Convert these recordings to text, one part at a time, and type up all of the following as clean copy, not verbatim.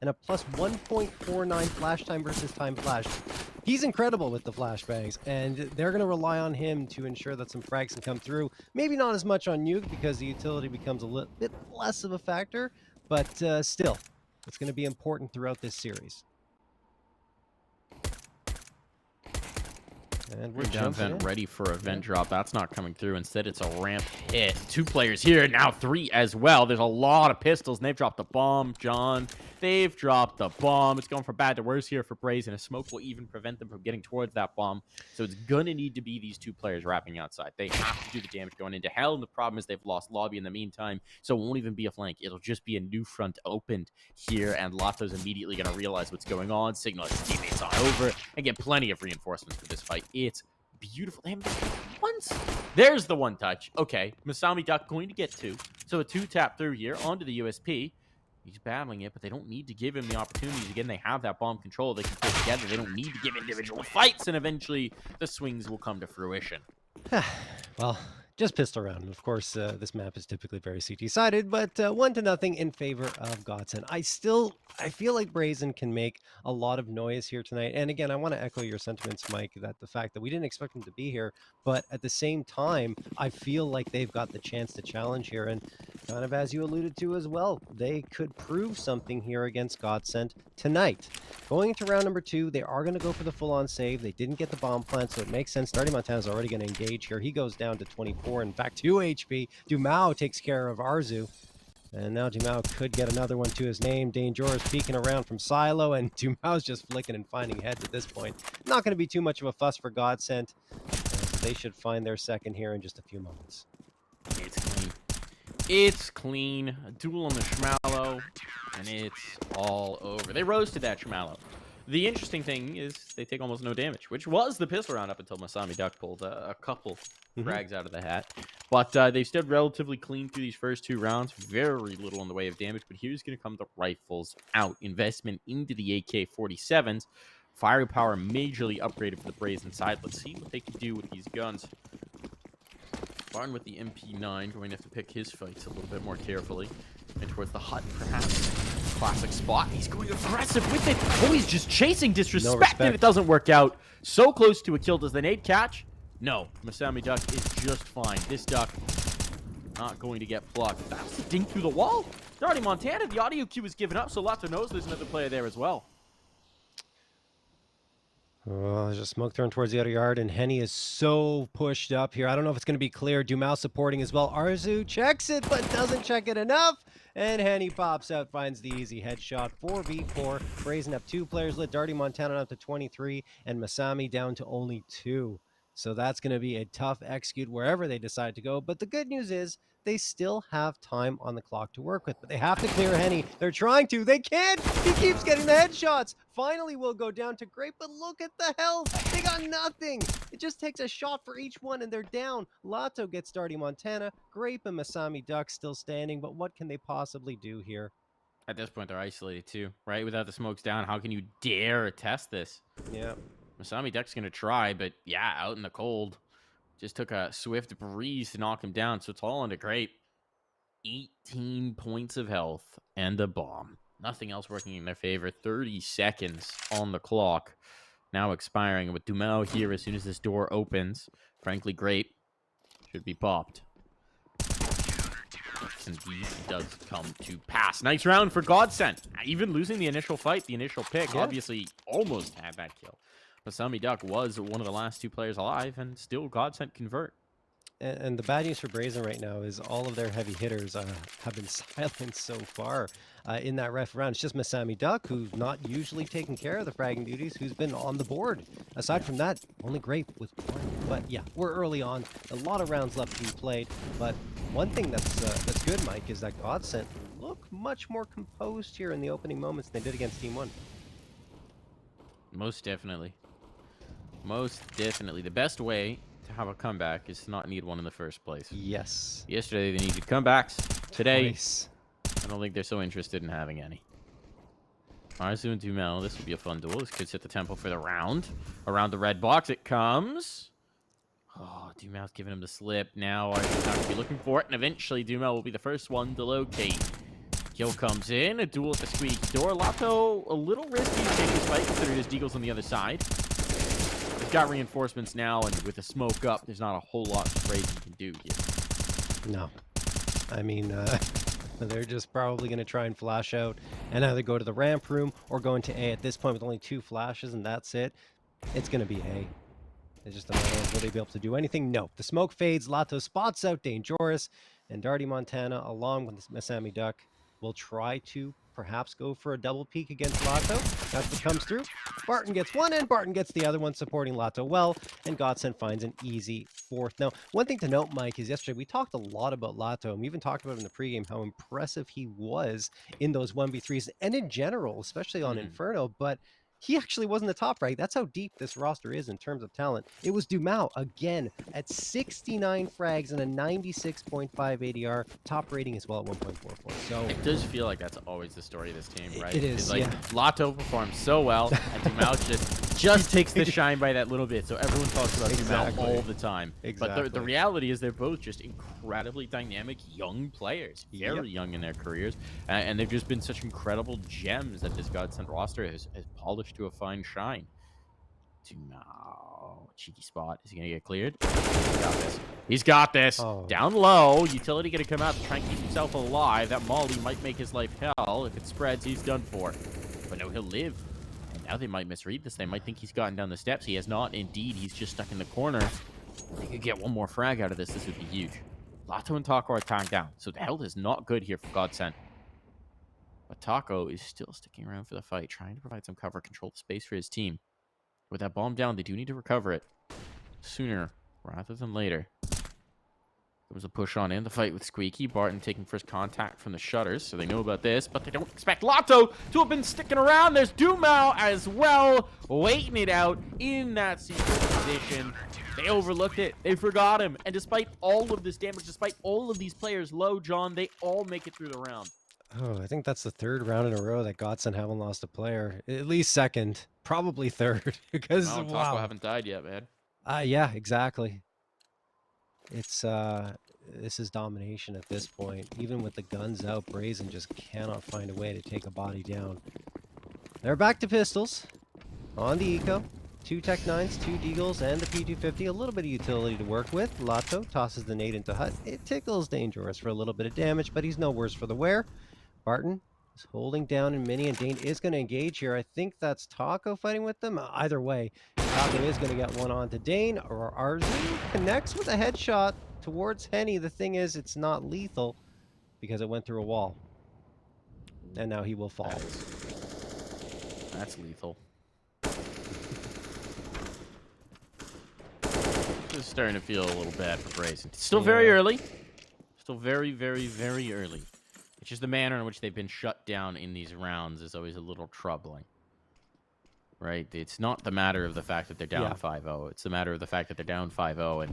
and a plus 1.49 flash time versus time flashed. He's incredible with the flashbangs, and they're going to rely on him to ensure that some frags can come through. Maybe not as much on Nuke because the utility becomes a little bit less of a factor, but still, it's going to be important throughout this series. And we're down jumping vent in. ready for a vent drop. That's not coming through. Instead, it's a ramp hit. 2 players here, now 3 as well. There's a lot of pistols, and they've dropped the bomb, John. They've dropped the bomb. It's going from bad to worse here for Brazen. A smoke will even prevent them from getting towards that bomb. So it's going to need to be these 2 players wrapping outside. They have to do the damage going into hell, and the problem is they've lost lobby in the meantime, so it won't even be a flank. It'll just be a new front opened here, and Lato's immediately going to realize what's going on, signal his teammates on over, and get plenty of reinforcements for this fight. It's beautiful. They haven't once. There's the one touch. Okay, Masami Duck going to get 2. So a 2-tap through here onto the USP. He's battling it, but they don't need to give him the opportunities. Again, they have that bomb control. They can play together. They don't need to give individual fights, and eventually the swings will come to fruition. Well, just pistol round. Of course, this map is typically very CT-sided, but 1-0 in favor of GODSENT. I feel like Brazen can make a lot of noise here tonight. And again, I want to echo your sentiments, Mike, that the fact that we didn't expect them to be here, but at the same time, I feel like they've got the chance to challenge here. And kind of as you alluded to as well, they could prove something here against GODSENT tonight. Going into round number 2, they are going to go for the full-on save. They didn't get the bomb plant, so it makes sense. Darty Montana's already going to engage here. He goes down to 24, in fact, 2 HP. Dumao takes care of Arzu. And now Dumao could get another one to his name. Dangerous peeking around from Silo, and Dumao's just flicking and finding heads at this point. Not going to be too much of a fuss for GODSENT. They should find their second here in just a few moments. It's clean. It's clean. A duel on the Schmallow, and it's all over. They roasted that Schmallow. The interesting thing is they take almost no damage, which was the pistol round up until Masami Duck pulled a couple frags out of the hat. But they've stood relatively clean through these first 2 rounds. Very little in the way of damage, but here's going to come the rifles out. Investment into the AK-47s. Firepower majorly upgraded for the Brazen side. Let's see what they can do with these guns. Barn with the MP9, going to have to pick his fights a little bit more carefully. And towards the hut, perhaps. Classic spot. He's going aggressive with it. Oh, he's just chasing disrespect, and it doesn't work out. So close to a kill. Does the nade catch? No. Masami Duck is just fine. This Duck not going to get plucked. That's a dink through the wall. Darty Montana, the audio cue is given up, so Lato knows there's another player there as well. Oh, there's a smoke thrown towards the outer yard, and Henny is so pushed up here. I don't know if it's going to be clear. Dumao supporting as well. Arzu checks it, but doesn't check it enough. And Henny pops out, finds the easy headshot. 4v4. Brazen up 2 players lit. Darty Montana up to 23, and Masami down to only 2. So that's going to be a tough execute wherever they decide to go. But the good news is they still have time on the clock to work with. But they have to clear Henny. They're trying to. They can't. He keeps getting the headshots. Finally, we'll go down to Grape. But look at the health. They got nothing. It just takes a shot for each one, and they're down. Lato gets Darty Montana. Grape and Masami Duck still standing. But what can they possibly do here? At this point, they're isolated too, right? Without the smokes down, how can you dare test this? Yeah. Masami Duck's going to try, but yeah, out in the cold. Just took a swift breeze to knock him down, so it's all into Grape. 18 points of health and a bomb. Nothing else working in their favor. 30 seconds on the clock. Now expiring with Dumao here as soon as this door opens. Frankly, Grape should be popped. Indeed, it does come to pass. Nice round for GODSENT. Even losing the initial fight, the initial pick, obviously almost had that kill. Masami Duck was one of the last 2 players alive, and still GODSENT convert. And the bad news for Brazen right now is all of their heavy hitters have been silenced so far in that ref round. It's just Masami Duck, who's not usually taking care of the fragging duties, who's been on the board. Aside from that, only Grape with 1. But yeah, we're early on. A lot of rounds left to be played. But one thing that's good, Mike, is that GODSENT look much more composed here in the opening moments than they did against Team 1. Most definitely. Most definitely. The best way to have a comeback is to not need one in the first place. Yes. Yesterday they needed comebacks. Today, Twice. I don't think they're so interested in having any. Arzu and Dumel, this would be a fun duel. This could set the tempo for the round. Around the red box it comes. Oh, Dumel's giving him the slip. Now Arzu's not going to be looking for it, and eventually Dumel will be the first one to locate. Kill comes in, a duel at the squeak door. Lato a little risky to take this fight considering his deagle's on the other side. He's got reinforcements now, and with the smoke up, there's not a whole lot Brazen can do here. No. I mean, they're just probably going to try and flash out and either go to the ramp room or go into A. At this point, with only 2 flashes and that's it, it's going to be A. It's just a matter of will they be able to do anything? No. The smoke fades. Lato spots out Dangerous, and Darty Montana, along with Masami Duck, will try to perhaps go for a double peek against Lato. That's what comes through. Barton gets one, and Barton gets the other one, supporting Lato well, and GODSENT finds an easy 4th. Now, one thing to note, Mike, is yesterday we talked a lot about Lato, and we even talked about in the pregame how impressive he was in those 1v3s, and in general, especially on Inferno, but he actually wasn't the top frag. That's how deep this roster is in terms of talent. It was Dumao, again, at 69 frags and a 96.5 ADR, top rating as well at 1.44. So it does feel like that's always the story of this team, right? It is, it's like, yeah. Lato performs so well, and Dumao just takes the shine by that little bit, so everyone talks about Dumao all the time. Exactly. But the reality is they're both just incredibly dynamic young players, very young in their careers, and they've just been such incredible gems that this GODSENT roster has polished to a fine shine. Dumao, cheeky spot. Is he gonna get cleared? He's got this. He's got this. Oh. Down low. Utility gonna come out to try and keep himself alive. That molly might make his life hell. If it spreads, he's done for. But no, he'll live. And now they might misread this. They might think he's gotten down the steps. He has not. Indeed, he's just stuck in the corner. If they could get one more frag out of this, this would be huge. Lato and Taco are tagged down. So the health is not good here for GODSENT. But Taco is still sticking around for the fight, trying to provide some cover, control the space for his team. With that bomb down, they do need to recover it sooner rather than later. There was a push on in the fight with Squeaky. Barton taking first contact from the shutters, so they know about this, but they don't expect Lato to have been sticking around. There's Dumao as well, waiting it out in that secret position. They overlooked it. They forgot him. And despite all of this damage, despite all of these players low, John, they all make it through the round. Oh, I think that's the 3rd round in a row that GODSENT haven't lost a player. At least 2nd, probably 3rd. Because Taco wow. haven't died yet, man. Yeah, exactly. It's this is domination at this point. Even with the guns out, Brazen just cannot find a way to take a body down. They're back to pistols on the eco. 2 Tech 9s, 2 Deagles, and the P250. A little bit of utility to work with. Lato tosses the nade into Hut. It tickles Dangerous for a little bit of damage, but he's no worse for the wear. Barton is holding down in Mini, and Dane is going to engage here. I think that's Taco fighting with them. Either way, Taco is going to get one onto Dane, or Arzu connects with a headshot towards Henny. The thing is, it's not lethal because it went through a wall. And now he will fall. That's lethal. This is starting to feel a little bad for Brazen. It's still very early. Still very, very, very early. It's just the manner in which they've been shut down in these rounds is always a little troubling. Right? It's not the matter of the fact that they're down 5-0. It's the matter of the fact that they're down 5-0 and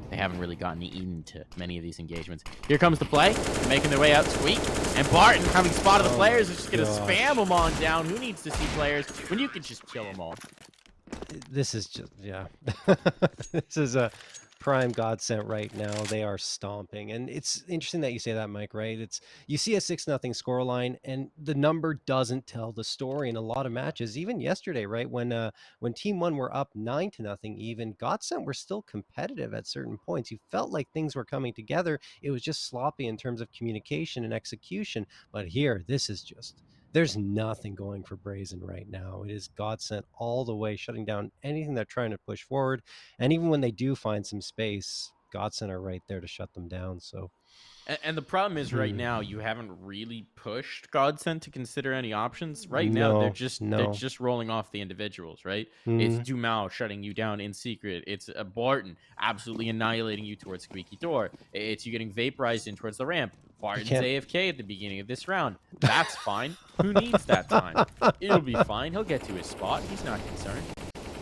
they haven't really gotten into many of these engagements. Here comes the play. Making their way out, Squeak. And Barton, having spotted the players, is just going to spam them on down. Who needs to see players when you can just kill them all? This is just, this is a prime GODSENT right now. They are stomping. And it's interesting that you say that, Mike, right? It's you see a 6-0 scoreline, and the number doesn't tell the story in a lot of matches. Even yesterday, right? When Team 1 were up 9-0 even, GODSENT were still competitive at certain points. You felt like things were coming together. It was just sloppy in terms of communication and execution. But here, this is just... There's nothing going for Brazen right now. It is GODSENT all the way, shutting down anything they're trying to push forward. And even when they do find some space, GODSENT are right there to shut them down. So, and the problem is right now you haven't really pushed GODSENT to consider any options. Right now they're just rolling off the individuals, right? It's Dumao shutting you down in secret. It's a Barton absolutely annihilating you towards Squeaky Door. It's you getting vaporized in towards the ramp. Barton's AFK at the beginning of this round. That's fine. Who needs that time? It'll be fine. He'll get to his spot. He's not concerned.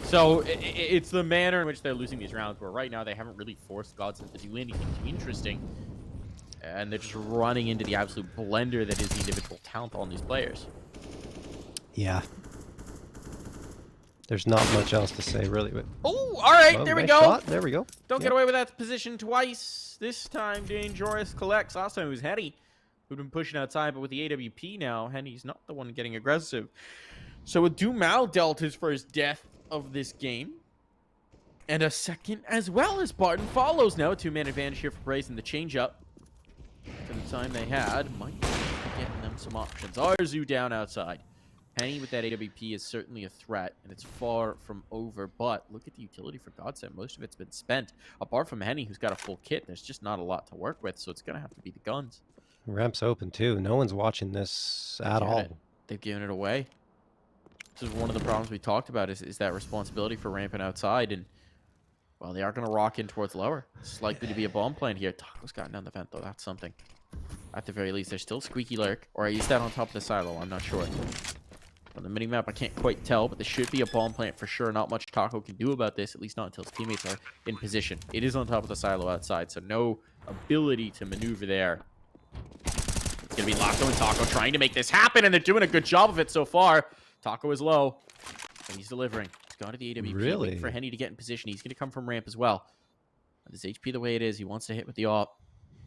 So it's the manner in which they're losing these rounds, where right now they haven't really forced GODSENT to do anything too interesting. And they're just running into the absolute blender that is the individual talent on these players. Yeah. There's not much else to say, really. But... Oh, all right. Oh, there we nice go. shot. There we go. Don't get away with that position twice. This time, Dangerous collects. Last time it was Hetty. who'd been pushing outside, but with the AWP now, Henny's not the one getting aggressive. So with Dumal dealt his first death of this game. And a second as well as Barton follows now. A 2-man advantage here for Brazen. The change up to the time they had might be getting them some options. Arzu down outside. Henny with that AWP is certainly a threat, and it's far from over. But look at the utility for GODSENT. Most of it's been spent. Apart from Henny, who's got a full kit, there's just not a lot to work with, so it's going to have to be the guns. Ramp's open, too. No one's watching this at all. They've given it away. This is one of the problems we talked about is that responsibility for ramping outside, and well, they are going to rock in towards lower. It's likely to be a bomb plant here. Taco's gotten down the vent, though. That's something. At the very least, there's still Squeaky Lurk. Or is that on top of the silo? I'm not sure. On the minimap, I can't quite tell, but there should be a bomb plant for sure. Not much Taco can do about this, at least not until his teammates are in position. It is on top of the silo outside, so no ability to maneuver there. It's going to be Laco and Taco trying to make this happen, and they're doing a good job of it so far. Taco is low, and he's delivering. He's gone to the AWP, waiting for Henny to get in position. He's going to come from ramp as well. With his HP the way it is, he wants to hit with the AWP.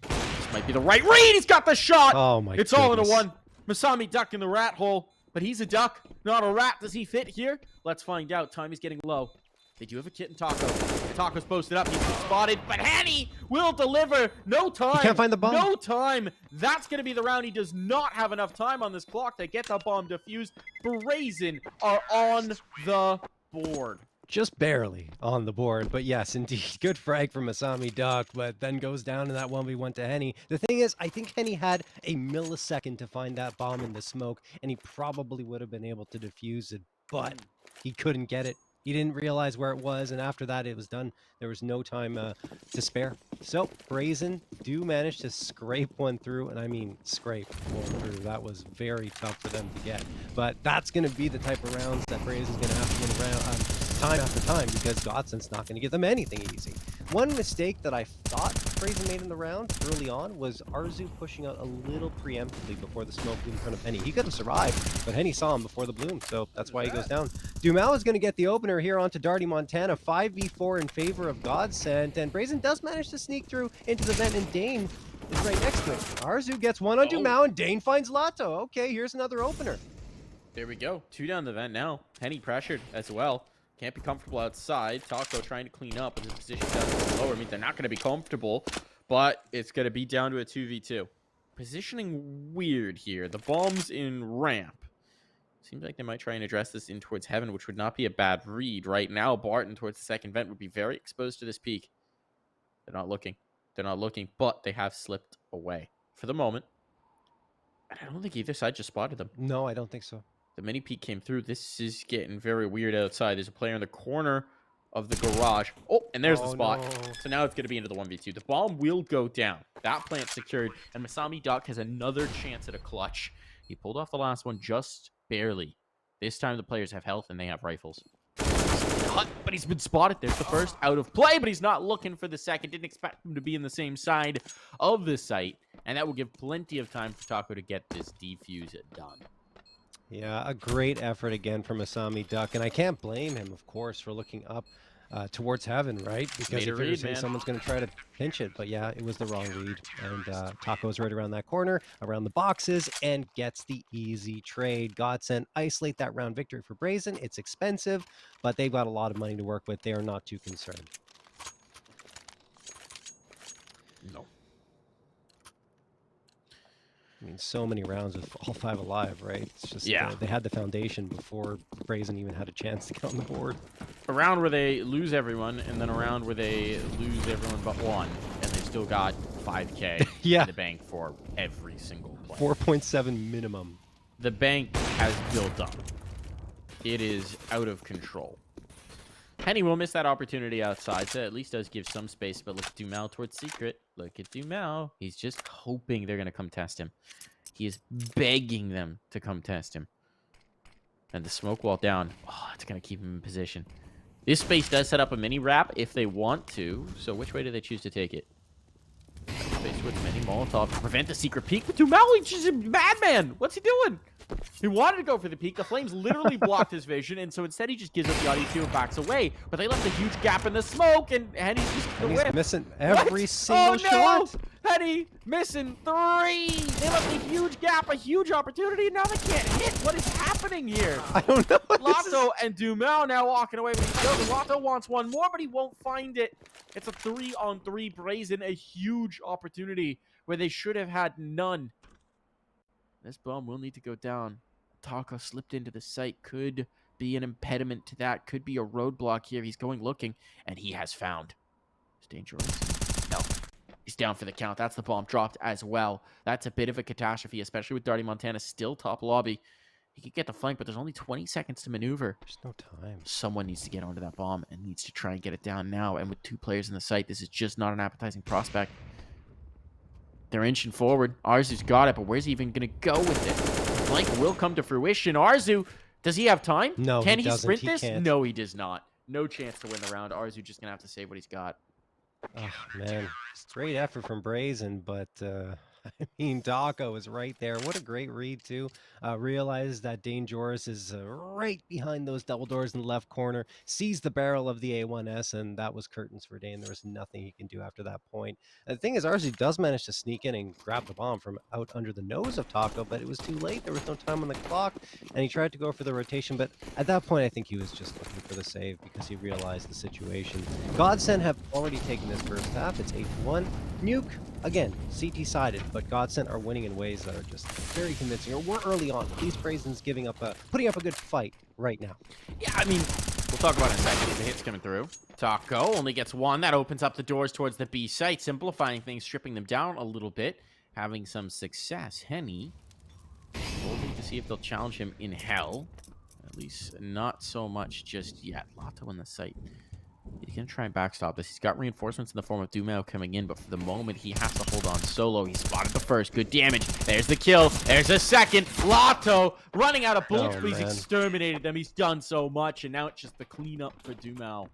This might be the right read. He's got the shot. Oh my It's goodness. all into one. Masami duck in the rat hole, but he's a duck, not a rat. Does he fit here? Let's find out. Time is getting low. They do have a kit in Taco. Taco's posted up. He's been spotted, but Henny will deliver. No time. He can't find the bomb. No time. That's going to be the round. He does not have enough time on this clock to get the bomb defused. Brazen are on the board. Just barely on the board, but yes, indeed. Good frag from Masami Duck, but then goes down in that 1v1 to Henny. The thing is, I think Henny had a millisecond to find that bomb in the smoke, and he probably would have been able to defuse it, but he couldn't get it. He didn't realize where it was, and after that, it was done. There was no time to spare. So, Brazen do manage to scrape one through, and I mean scrape one through. That was very tough for them to get. But that's going to be the type of rounds that Brazen's going to have to win around time after time, because GODSENT's not going to give them anything easy. One mistake that I thought Brazen made in the round early on was Arzu pushing out a little preemptively before the smoke in front of Henny. He could have survived, but Henny saw him before the bloom, so that's why he goes down. Dumal is going to get the opener here onto Darty Montana. 5v4 in favor of GODSENT, and Brazen does manage to sneak through into the vent, and Dane is right next to it. Arzu gets one on Dumal, and Dane finds Lato. Okay, here's another opener. There we go. 2 down the vent now. Henny pressured as well. Can't be comfortable outside. Taco trying to clean up, and his position down lower means they're not going to be comfortable, but it's going to be down to a 2v2. Positioning weird here. The bomb's in ramp. Seems like they might try and address this in towards heaven, which would not be a bad read. Right now, Barton towards the second vent would be very exposed to this peak. They're not looking. They're not looking, but they have slipped away for the moment. And I don't think either side just spotted them. No, I don't think so. The mini peek came through. This is getting very weird outside. There's a player in the corner of the garage. Oh, and there's the spot. No. So now it's going to be into the 1v2. The bomb will go down. That plant secured. And Masami Duck has another chance at a clutch. He pulled off the last one just barely. This time the players have health and they have rifles. Cut, but he's been spotted. There's the first out of play, but he's not looking for the second. Didn't expect him to be in the same side of the site. And that will give plenty of time for Taco to get this defuse done. Yeah, a great effort again from Masami Duck, and I can't blame him, of course, for looking up towards heaven, right? Because he figures saying someone's going to try to pinch it, but yeah, it was the wrong read, and Taco's right around that corner, around the boxes, and gets the easy trade. GODSENT isolate that round victory for Brazen. It's expensive, but they've got a lot of money to work with. They are not too concerned. No. I mean, so many rounds with all 5 alive, right? It's just they had the foundation before Brazen even had a chance to get on the board. A round where they lose everyone, and then a round where they lose everyone but one, and they've still got 5K in the bank for every single player. 4.7 minimum. The bank has built up. It is out of control. Henny will miss that opportunity outside, so at least does give some space, but look at Dumal towards Secret. Look at Dumal. He's just hoping they're going to come test him. He is begging them to come test him. And the smoke wall down. Oh, it's going to keep him in position. This space does set up a mini wrap if they want to, so which way do they choose to take it? Space with many Molotov to prevent the secret peek. But Dumel, he's a madman. What's he doing? He wanted to go for the peek. The flames literally blocked his vision, and so instead he just gives up the audio and backs away. But they left a huge gap in the smoke, and Henny's just He's missing every single shot. Henny missing 3. They left a huge gap, a huge opportunity, and now they can't hit. What is happening here? I don't know. Lotto and Dumel now walking away with each other. Lotto wants one more, but he won't find it. It's a 3-on-3 Brazen, a huge opportunity where they should have had none. This bomb will need to go down. Taco slipped into the site. Could be an impediment to that. Could be a roadblock here. He's going looking, and he has found. It's dangerous. No. He's down for the count. That's the bomb dropped as well. That's a bit of a catastrophe, especially with Darty Montana still top lobby. He could get the flank, but there's only 20 seconds to maneuver. There's no time. Someone needs to get onto that bomb and needs to try and get it down now. And with 2 players in the site, this is just not an appetizing prospect. They're inching forward. Arzu's got it, but where's he even going to go with it? The flank will come to fruition. Arzu, does he have time? No, Can he doesn't. sprint He this? can't. No, he does not. No chance to win the round. Arzu just going to have to save what he's got. Oh, man. Great effort from Brazen, but I mean, Taco is right there. What a great read, too. Realized that Dangerous is right behind those double doors in the left corner, sees the barrel of the A1S, and that was curtains for Dane. There was nothing he can do after that point. And the thing is, RZ does manage to sneak in and grab the bomb from out under the nose of Taco, but it was too late. There was no time on the clock, and he tried to go for the rotation, but at that point, I think he was just looking for the save because he realized the situation. GODSENT have already taken this first half. It's 8-1. Nuke, again, CT sided, but GODSENT are winning in ways that are just very convincing. Or we're early on. These Brazen's putting up a good fight right now. Yeah, I mean, we'll talk about it in a second. The hit's coming through. Taco only gets 1. That opens up the doors towards the B site, simplifying things, stripping them down a little bit, having some success. Henny, holding to see if they'll challenge him in hell. At least not so much just yet. Lotto in the site. He's going to try and backstop this. He's got reinforcements in the form of Dumel coming in, but for the moment, he has to hold on solo. He spotted the first. Good damage. There's the kill. There's a second. Lotto running out of bullets, but he's exterminated them. He's done so much, and now it's just the cleanup for Dumel.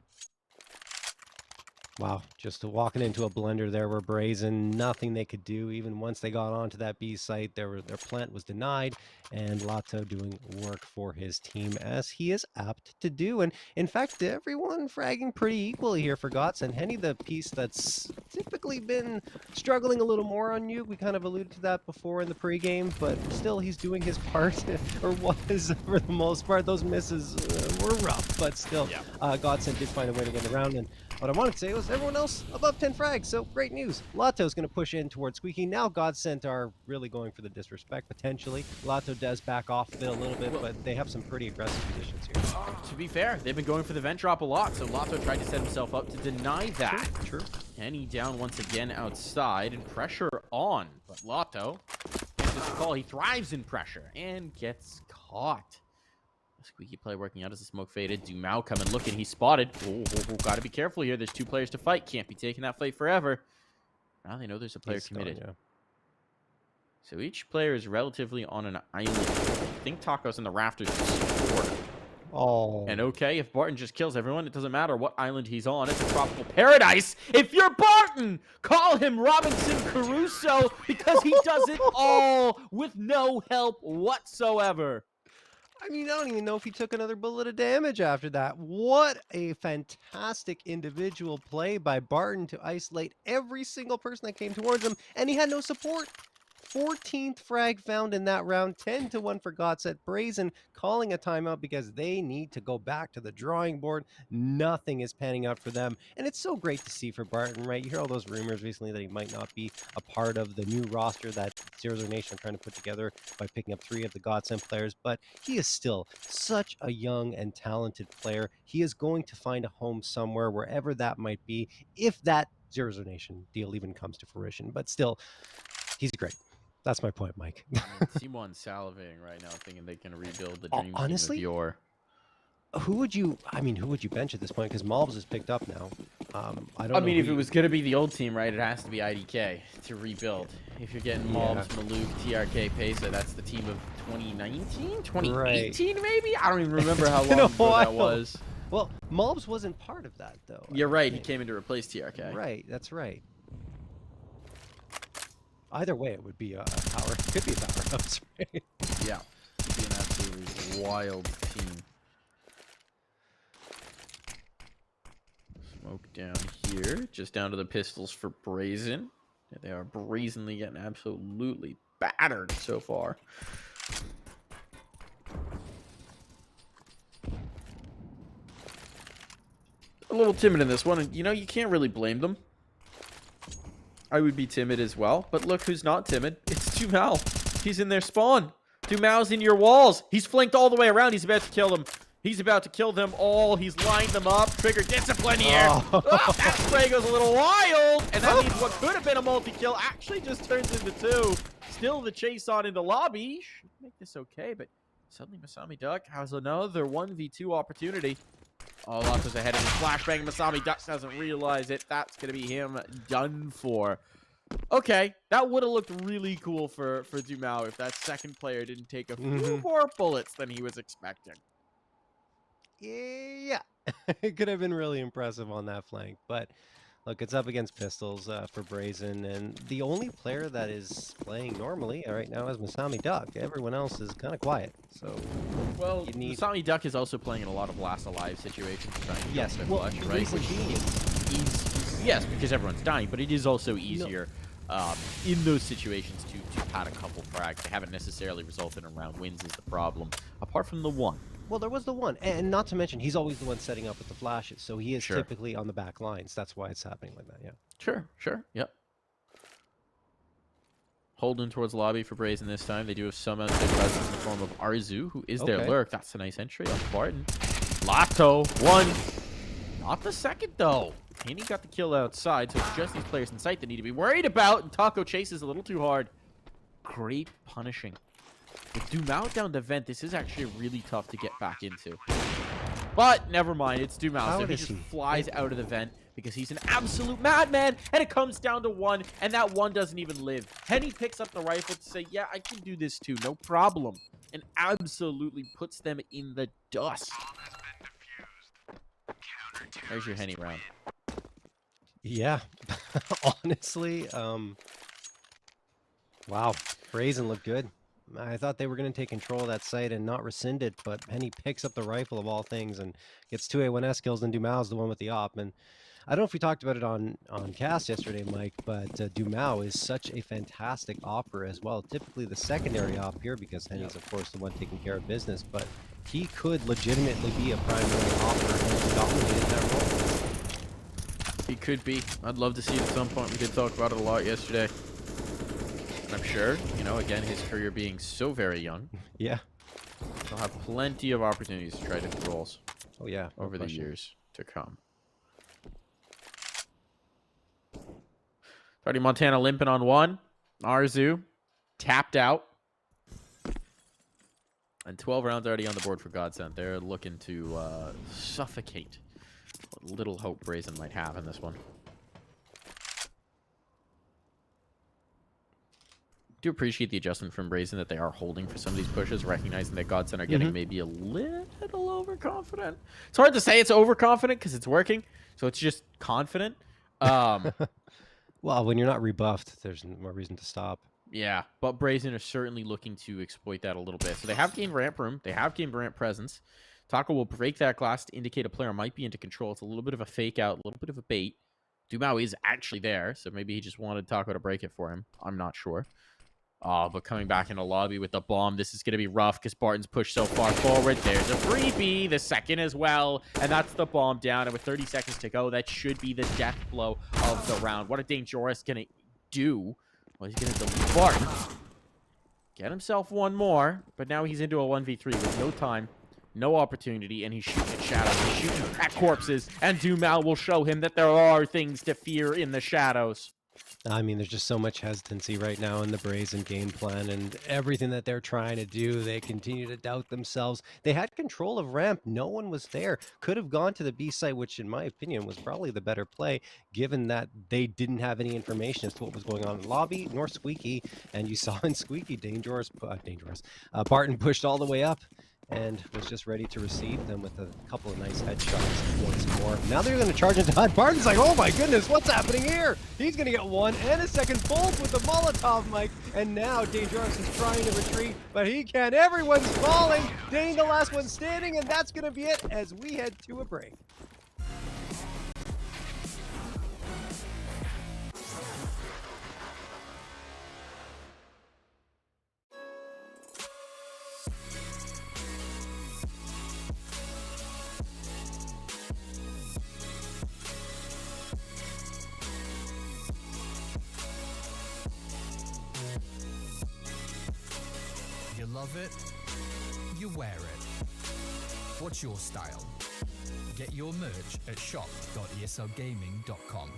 Wow, just walking into a blender there were Brazen, nothing they could do. Even once they got onto that B site, their plant was denied, and Lotto doing work for his team as he is apt to do. And in fact, everyone fragging pretty equally here for GODSENT. Henny, the piece that's typically been struggling a little more on you. We kind of alluded to that before in the pregame, but still he's doing his part, or was for the most part. Those misses were rough, but still, Yeah. GODSENT did find a way to get around. And what I wanted to say was everyone else above 10 frags, so great news. Lotto's going to push in towards Squeaky. Now GODSENT are really going for the disrespect, potentially. Lotto does back off of it a little bit, but they have some pretty aggressive positions here. To be fair, they've been going for the vent drop a lot, so Lotto tried to set himself up to deny that. True. Henny down once again outside, and pressure on. But Lotto gets this call. He thrives in pressure and gets caught. Squeaky play working out as the smoke faded. Dumel coming looking. He's spotted. Gotta be careful here. There's 2 players to fight. Can't be taking that fight forever. Now they know there's a player committed. Gone, yeah. So each player is relatively on an island. I think Taco's in the rafters to support. Oh. And okay, if Barton just kills everyone, it doesn't matter what island he's on. It's a tropical paradise. If you're Barton, call him Robinson Crusoe because he does it all with no help whatsoever. I mean, I don't even know if he took another bullet of damage after that. What a fantastic individual play by Barton to isolate every single person that came towards him, and he had no support. 14th frag found in that round, 10-1 for GODSENT. Brazen calling a timeout because they need to go back to the drawing board. Nothing is panning out for them, and it's so great to see for Barton, right? You hear all those rumors recently that he might not be a part of the new roster that Zero Nation are trying to put together by picking up 3 of the GODSENT players, but he is still such a young and talented player. He is going to find a home somewhere, wherever that might be, if that Zero Nation deal even comes to fruition. But still, he's great. That's my point, Mike. Simon's salivating right now, thinking they can rebuild the dream honestly, team of yore. Who would you bench at this point? Because Malbs is picked up now. I don't know if it was going to be the old team, right, it has to be IDK to rebuild. If you're getting Malbs, Maluk, TRK, Pesa, that's the team of 2019? 2018, maybe? I don't even remember how long ago that was. Well, Malbs wasn't part of that, though. You're right. He came in to replace TRK. Right. That's right. Either way, it would be a power. Could be a powerhouse, right? Yeah, it'd be an absolutely wild team. Smoke down here, just down to the pistols for Brazen. Yeah, they are brazenly getting absolutely battered so far. A little timid in this one, and you know, you can't really blame them. I would be timid as well, but look who's not timid. It's Dumao. He's in their spawn. Dumao's in your walls. He's flanked all the way around. He's about to kill them. He's about to kill them all. He's lined them up. Trigger discipline here. Oh, that spray goes a little wild. And that means what could have been a multi-kill actually just turns into 2. Still the chase on in the lobby. Should make this okay, but suddenly Masami Duck has another 1v2 opportunity. Oh, Lotto's ahead of his flashbang. Masami Duck doesn't realize it. That's going to be him done for. Okay, that would have looked really cool for Dumao if that second player didn't take a few more bullets than he was expecting. Yeah, it could have been really impressive on that flank, but look, it's up against pistols for Brazen, and the only player that is playing normally right now is Masami Duck. Everyone else is kind of quiet, so well, Masami Duck is also playing in a lot of last alive situations. Yes, well, clutch, right? Which is yes, because everyone's dying, but it is also easier in those situations to pad a couple frags. They haven't necessarily resulted in round wins is the problem, apart from the one. Well, there was the one, and not to mention, he's always the one setting up with the flashes, so he is typically on the back lines. That's why it's happening like that, yeah. Sure, yep. Holding towards lobby for Brazen this time. They do have some outside presence in the form of Arzu, who is their lurk. That's a nice entry on Spartan. Lotto, 1. Not the second, though. Haney got the kill outside, so it's just these players in sight that need to be worried about, and Taco chases a little too hard. Great punishing. With Dumao down the vent, this is actually really tough to get back into. But never mind, it's Dumao, so he just flies out of the vent because he's an absolute madman, and it comes down to 1, and that 1 doesn't even live. Henny picks up the rifle to say, yeah, I can do this too, no problem, and absolutely puts them in the dust. There's your Henny round. Yeah, honestly, wow, Brazen looked good. I thought they were going to take control of that site and not rescind it, but Henny picks up the rifle of all things and gets 2 A1S kills, and Dumao's the one with the op. And I don't know if we talked about it on cast yesterday, Mike, but Dumao is such a fantastic opper as well. Typically the secondary op here because Henny's, of course, the one taking care of business, but he could legitimately be a primary opper and dominate that role. He could be. I'd love to see it at some point. We did talk about it a lot yesterday. I'm sure, you know, again, his career being so very young. Yeah. He'll have plenty of opportunities to try different roles. Oh, yeah. Over the years to come. Party Montana limping on 1. Arzu tapped out. And 12 rounds already on the board for GODSENT. They're looking to suffocate what little hope Brazen might have in this one. Do appreciate the adjustment from Brazen that they are holding for some of these pushes, recognizing that GODSENT are getting maybe a little overconfident. It's hard to say it's overconfident because it's working, so it's just confident. Well, when you're not rebuffed, there's more reason to stop. Yeah, but Brazen are certainly looking to exploit that a little bit. So they have gained ramp room. They have gained ramp presence. Taco will break that glass to indicate a player might be into control. It's a little bit of a fake out, a little bit of a bait. Dumao is actually there, so maybe he just wanted Taco to break it for him. I'm not sure. But coming back in the lobby with the bomb, this is going to be rough because Barton's pushed so far forward. There's a freebie, the second as well, and that's the bomb down. And with 30 seconds to go, that should be the death blow of the round. What are Dangerous going to do? Well, he's going to delete Barton. Get himself 1 more, but now he's into a 1v3 with no time, no opportunity, and he's shooting at shadows. He's shooting at corpses, and Dumao will show him that there are things to fear in the shadows. I mean, there's just so much hesitancy right now in the Brazen game plan, and everything that they're trying to do, they continue to doubt themselves. They had control of ramp. No one was there. Could have gone to the B site, which in my opinion was probably the better play, given that they didn't have any information as to what was going on in the lobby, nor Squeaky. And you saw in Squeaky, Barton pushed all the way up. and was just ready to receive them with a couple of nice headshots once more. Now they're going to charge into Hut. Barton's like, oh my goodness, what's happening here? He's going to get one and a second, both with the Molotov mic, and now Dangerous is trying to retreat, but he can't. Everyone's falling. Dane, the last one standing, and that's going to be it as we head to a break. You love it, you wear it. What's your style? Get your merch at shop.eslgaming.com.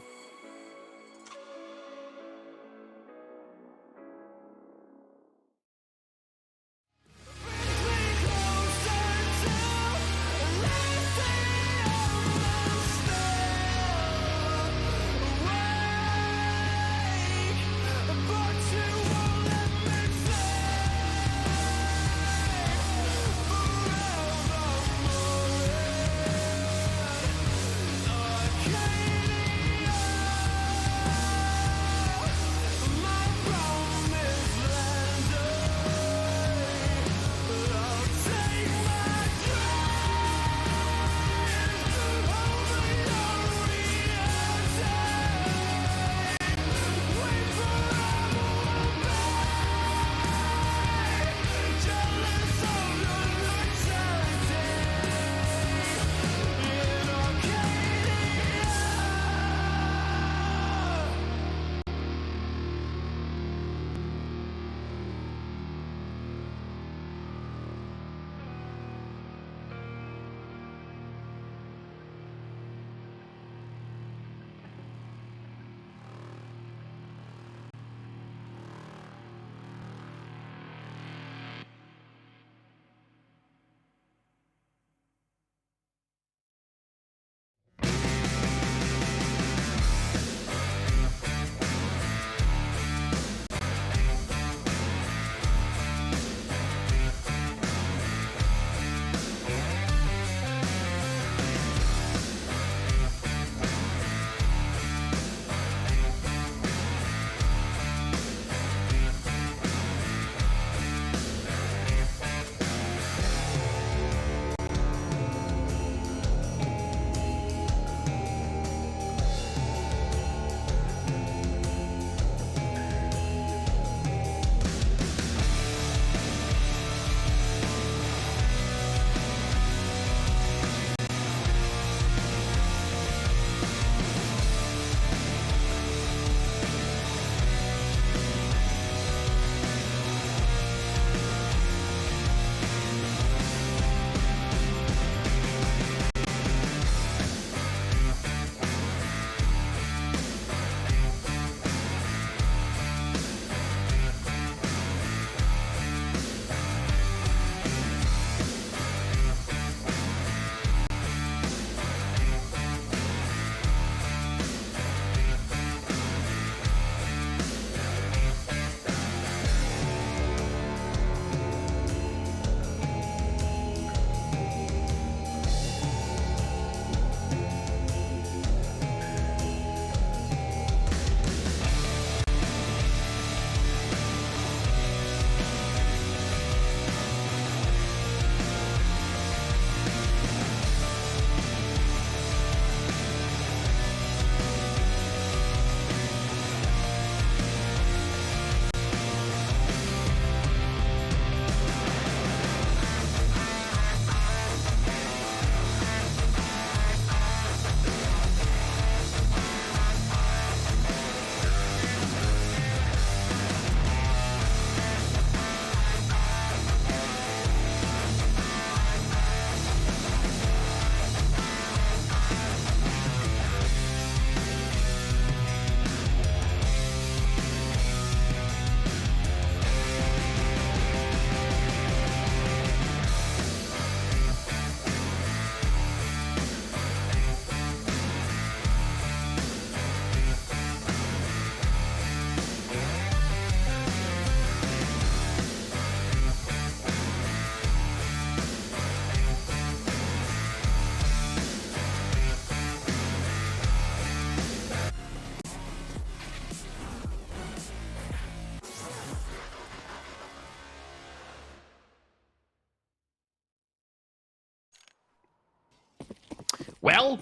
Well,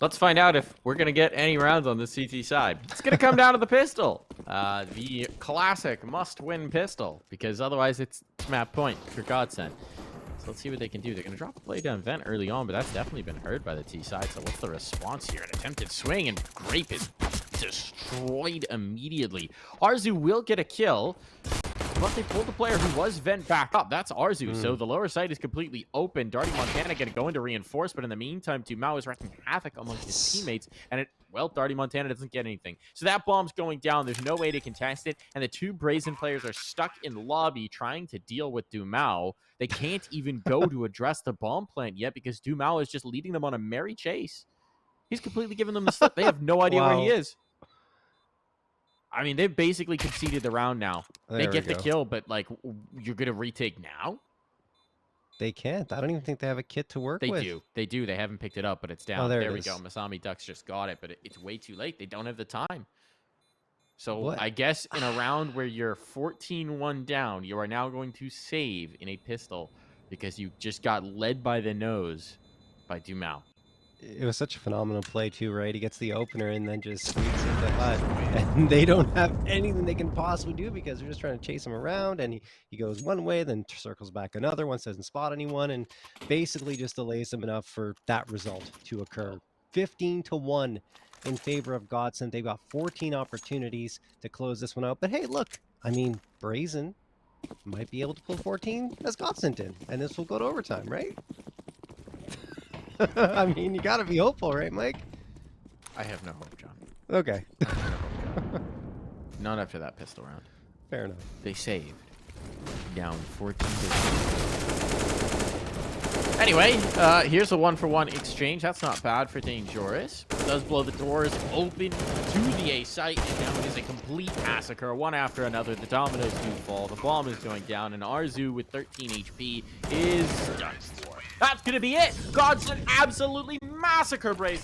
let's find out if we're going to get any rounds on the CT side. It's going to come down to the pistol. The classic must-win pistol, because otherwise it's map point for GODSENT. So let's see what they can do. They're going to drop a play down vent early on, but that's definitely been heard by the T side. So what's the response here? An attempted swing, and Grape is destroyed immediately. Arzu will get a kill, but they pulled the player who was vent back up. That's Arzu. So the lower side is completely open. Darty Montana going to go into reinforce, but in the meantime, Dumao is wrecking havoc among his teammates. And well, Darty Montana doesn't get anything. So that bomb's going down. There's no way to contest it. And the two Brazen players are stuck in lobby trying to deal with Dumao. They can't even go to address the bomb plant yet because Dumao is just leading them on a merry chase. He's completely given them the slip. They have no idea where he is. I mean, they've basically conceded the round now. They get the kill, but, like, you're going to retake now? They can't. I don't even think they have a kit to work with. They do. They do. They haven't picked it up, but it's down. Oh, there we go. Masami Ducks just got it, but it's way too late. They don't have the time. So What? I guess in a round where you're 14-1 down, you are now going to save in a pistol because you just got led by the nose by Dumao. It was such a phenomenal play too, right? He gets the opener and then just sneaks into HUD. And they don't have anything they can possibly do because they're just trying to chase him around. And he goes one way, then circles back another. Once doesn't spot anyone and basically just delays them enough for that result to occur. 15-1 in favor of GODSENT. They've got 14 opportunities to close this one out. But hey, look, I mean, Brazen might be able to pull 14 as GODSENT did. And this will go to overtime, right? I mean, you gotta be hopeful, right, Mike? I have no hope, John. Okay. I have no hope, John. Not after that pistol round. Fair enough. They saved. Down 14-2. Anyway, here's a 1-for-1 exchange. That's not bad for Dangerous. It does blow the doors open to the A site, and now it is a complete massacre. One after another, the dominoes do fall. The bomb is going down, and Arzu with 13 HP is done for. That's going to be it. GODSENT absolutely massacre Brazen.